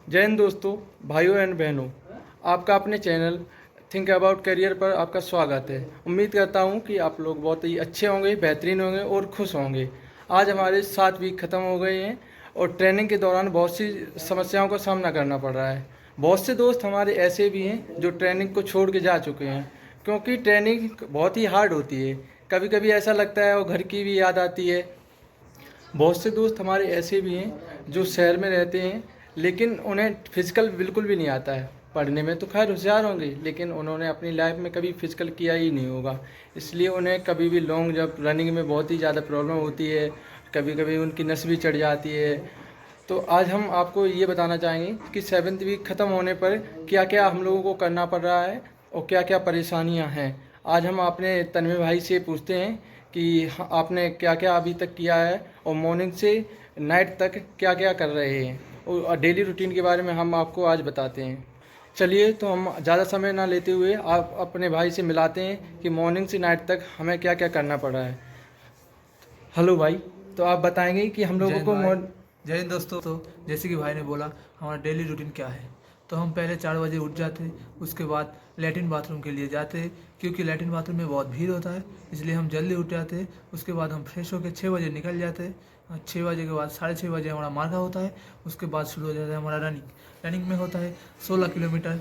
जय हिंद दोस्तों, भाइयों एंड बहनों। आपका अपने चैनल थिंक अबाउट करियर पर आपका स्वागत है। उम्मीद करता हूं कि आप लोग बहुत ही अच्छे होंगे, बेहतरीन होंगे और खुश होंगे। आज हमारे 7 वीक ख़त्म हो गए हैं और ट्रेनिंग के दौरान बहुत सी समस्याओं का सामना करना पड़ रहा है। बहुत से दोस्त हमारे ऐसे भी हैं जो ट्रेनिंग को छोड़ के जा चुके हैं, क्योंकि ट्रेनिंग बहुत ही हार्ड होती है। कभी कभी ऐसा लगता है और घर की भी याद आती है। बहुत से दोस्त हमारे ऐसे भी हैं जो शहर में रहते हैं, लेकिन उन्हें फिजिकल बिल्कुल भी नहीं आता है। पढ़ने में तो खैर होशियार होंगे, लेकिन उन्होंने अपनी लाइफ में कभी फिजिकल किया ही नहीं होगा। इसलिए उन्हें कभी भी लॉन्ग जब रनिंग में बहुत ही ज़्यादा प्रॉब्लम होती है, कभी कभी उनकी नस भी चढ़ जाती है। तो आज हम आपको ये बताना चाहेंगे कि 7वीं वीक ख़त्म होने पर क्या क्या हम लोगों को करना पड़ रहा है और क्या क्या परेशानियां हैं। आज हम अपने तन्मय भाई से पूछते हैं कि आपने क्या क्या अभी तक किया है और मॉर्निंग से नाइट तक क्या क्या कर रहे हैं, और डेली रूटीन के बारे में हम आपको आज बताते हैं। चलिए, तो हम ज़्यादा समय ना लेते हुए आप अपने भाई से मिलाते हैं कि मॉर्निंग से नाइट तक हमें क्या क्या करना पड़ा है। हेलो भाई, तो आप बताएंगे कि हम जय लोगों हिंद को भाई। जय हिंद दोस्तों। तो जैसे कि भाई ने बोला हमारा डेली रूटीन क्या है, तो हम पहले 4 बजे उठ जाते, उसके बाद लैट्रिन बाथरूम के लिए जाते, क्योंकि लैट्रिन बाथरूम में बहुत भीड़ होता है, इसलिए हम जल्दी उठ जाते। उसके बाद हम फ्रेश होकर 6 बजे निकल जाते। 6 बजे के बाद 6:30 बजे हमारा मार्का होता है। उसके बाद शुरू हो जाता है हमारा रनिंग। रनिंग में होता है 16 kilometre,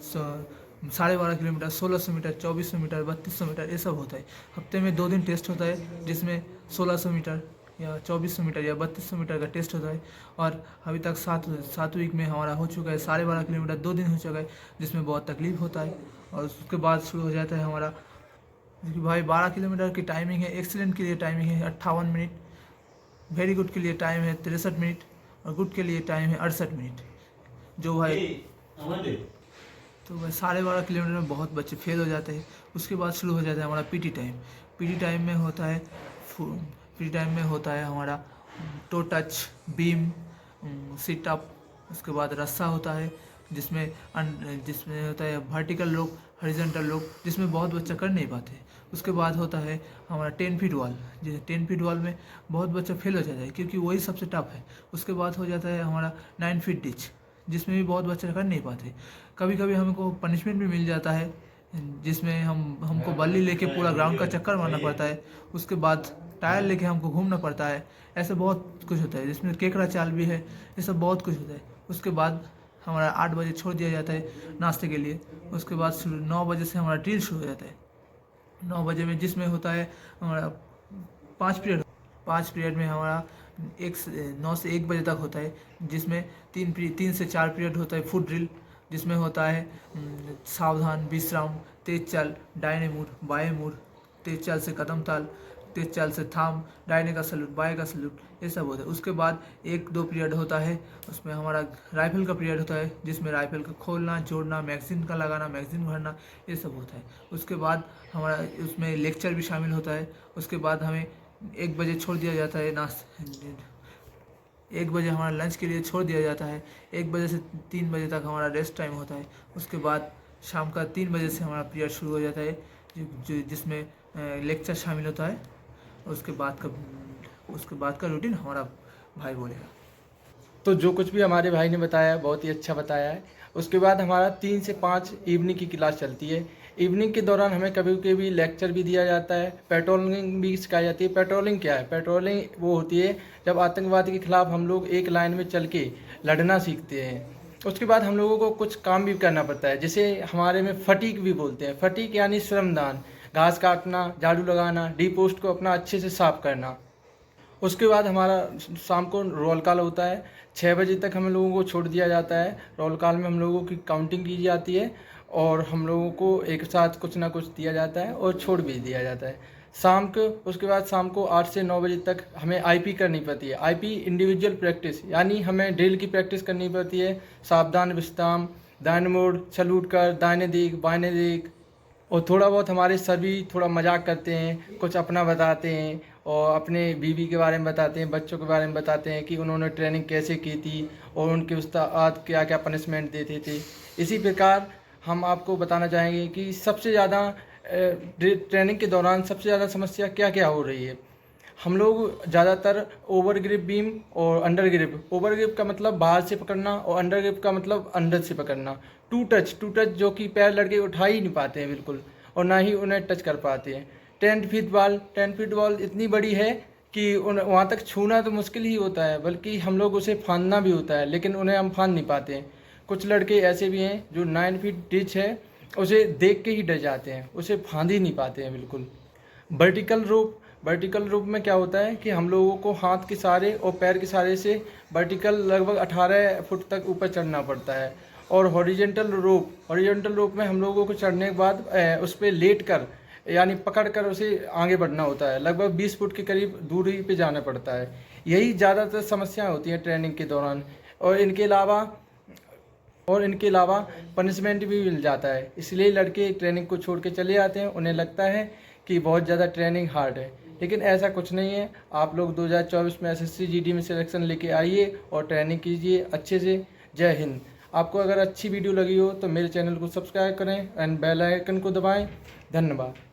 12.5 kilometre, 1600 metre, 2400 metre, 3200 metre, ये सब होता है। हफ्ते में 2 दिन टेस्ट होता है, जिसमें 1600 मीटर या 2400 मीटर या 3200 मीटर का टेस्ट होता है। और अभी तक 7 वीक में हमारा हो चुका है 12.5 किलोमीटर, 2 दिन हो चुका है, जिसमें बहुत तकलीफ होता है। और उसके बाद शुरू हो जाता है हमारा, क्योंकि भाई 12 किलोमीटर की टाइमिंग है, एक्सीलेंट के लिए टाइमिंग है 58 मिनट, वेरी गुड के लिए टाइम है 63 मिनट, और गुड के लिए टाइम है 68 मिनट। जो भाई, तो भाई 12.5 किलोमीटर में बहुत बच्चे फेल हो जाते हैं। उसके बाद शुरू हो जाता है हमारा पीटी टाइम। पीटी टाइम में होता है पीटी टाइम में होता है हमारा to touch, beam, sit up. उसके बाद रस्सा होता है, जिसमें होता है वर्टिकल लोग, हॉरिजॉन्टल लोग, जिसमें बहुत बच्चा कर नहीं पाते। उसके बाद होता है हमारा 10 फीट वॉल। जैसे 10 फीट वॉल में बहुत बच्चा फेल हो जाता है, क्योंकि वही सबसे टफ है। उसके बाद हो जाता है हमारा 9 फीट डिच, जिसमें भी बहुत बच्चे कर नहीं पाते। कभी कभी हमको पनिशमेंट भी मिल जाता है, जिसमें हमको बल्ली लेके पूरा ग्राउंड का चक्कर मारना पड़ता है। उसके बाद टायर लेके हमको घूमना पड़ता है। ऐसे बहुत कुछ होता है, जिसमें केकड़ा चाल भी है। ये सब बहुत कुछ होता है। उसके बाद हमारा 8 बजे छोड़ दिया जाता है नाश्ते के लिए। उसके बाद 9 बजे से हमारा ड्रिल शुरू हो जाता है। 9 बजे में, जिसमें होता है हमारा 5 पीरियड। 5 पीरियड में हमारा 9 से 1 बजे तक होता है, जिसमें 3 से 4 पीरियड होता है फुट ड्रिल, जिसमें होता है सावधान, विश्राम, तेज चाल, दाहिने मुड़, बाएं मुड़, तेज चाल से कदम ताल, तेज चाल से थाम, दाहिने का सलूट, बाएं का सलूट, ये सब होता है। उसके बाद 1-2 पीरियड होता है, उसमें हमारा राइफल का पीरियड होता है, जिसमें राइफल का खोलना, जोड़ना, मैगजीन का लगाना, मैगजीन भरना, ये सब होता है। उसके बाद हमारा उसमें लेक्चर भी शामिल होता है। उसके बाद हमें 1 बजे छोड़ दिया जाता है 1 बजे हमारा लंच के लिए छोड़ दिया जाता है। 1 बजे से 3 बजे तक हमारा रेस्ट टाइम होता है। उसके बाद शाम का 3 बजे से हमारा पीरियड शुरू हो जाता है, जिसमें लेक्चर शामिल होता है। उसके बाद का रूटीन हमारा भाई बोलेगा। तो जो कुछ भी हमारे भाई ने बताया बहुत ही अच्छा बताया है। उसके बाद हमारा 3 से 5 इवनिंग की क्लास चलती है। इवनिंग के दौरान हमें कभी कभी लेक्चर भी दिया जाता है, पेट्रोलिंग भी सिखाई जाती है। पेट्रोलिंग क्या है? पेट्रोलिंग वो होती है जब आतंकवाद के खिलाफ हम लोग एक लाइन में चल के लड़ना सीखते हैं। उसके बाद हम लोगों को कुछ काम भी करना पड़ता है, जिसे हमारे में फटीक भी बोलते हैं। फटीक यानी श्रमदान, घास काटना, झाड़ू लगाना, डी पोस्ट को अपना अच्छे से साफ करना। उसके बाद हमारा शाम को रोल कॉल होता है। 6 बजे तक हम लोगों को छोड़ दिया जाता है। रोल कॉल में हम लोगों की काउंटिंग की जाती है और हम लोगों को एक साथ कुछ ना कुछ दिया जाता है और छोड़ भी दिया जाता है। शाम को उसके बाद शाम को 8 से 9 बजे तक हमें आईपी करनी पड़ती है। आईपी इंडिविजुअल प्रैक्टिस, यानी हमें ड्रिल की प्रैक्टिस करनी पड़ती है। सावधान, विश्राम, दाहिने मोड़, सलूट कर, दाहिने दिख, बाएं दिख। और थोड़ा बहुत हमारे सर भी थोड़ा मजाक करते हैं, कुछ अपना बताते हैं और अपने बीवी के बारे में बताते हैं, बच्चों के बारे में बताते हैं कि उन्होंने ट्रेनिंग कैसे की थी और उनके उस्ताद क्या क्या पनिशमेंट देते थे। इसी प्रकार हम आपको बताना चाहेंगे कि सबसे ज़्यादा ट्रेनिंग के दौरान सबसे ज़्यादा समस्या क्या क्या हो रही है। हम लोग ज़्यादातर ओवर ग्रिप बीम और अंडर ग्रिप, ओवर ग्रिप का मतलब बाहर से पकड़ना और अंडर ग्रिप का मतलब अंदर से पकड़ना, टू टच जो कि पैर लड़के उठा ही नहीं पाते हैं बिल्कुल, और ना ही उन्हें टच कर पाते हैं। 10 फीट बॉल इतनी बड़ी है कि उन वहाँ तक छूना तो मुश्किल ही होता है, बल्कि हम लोग उसे फांदना भी होता है, लेकिन उन्हें हम फांद नहीं पाते हैं। कुछ लड़के ऐसे भी हैं जो 9 फीट डिच है उसे देख के ही डर जाते हैं, उसे फांद ही नहीं पाते हैं बिल्कुल। वर्टिकल रोप में क्या होता है कि हम लोगों को हाथ के सहारे और पैर के सहारे से वर्टिकल लगभग 18 फुट तक ऊपर चढ़ना पड़ता है। और हॉरिजॉन्टल रोप में हम लोगों को चढ़ने के बाद उस पर लेट कर यानी पकड़ कर उसे आगे बढ़ना होता है, लगभग 20 फुट के करीब दूरी पे जाना पड़ता है। यही ज़्यादातर समस्याएं होती हैं ट्रेनिंग के दौरान। और इनके अलावा पनिशमेंट भी मिल जाता है, इसलिए लड़के ट्रेनिंग को छोड़ के चले आते हैं। उन्हें लगता है कि बहुत ज़्यादा ट्रेनिंग हार्ड है, लेकिन ऐसा कुछ नहीं है। आप लोग 2024 में SSC GD में सिलेक्शन लेके आइए और ट्रेनिंग कीजिए अच्छे से। जय हिंद। आपको अगर अच्छी वीडियो लगी हो तो मेरे चैनल को सब्सक्राइब करें एंड बेल आइकन को दबाएं। धन्यवाद।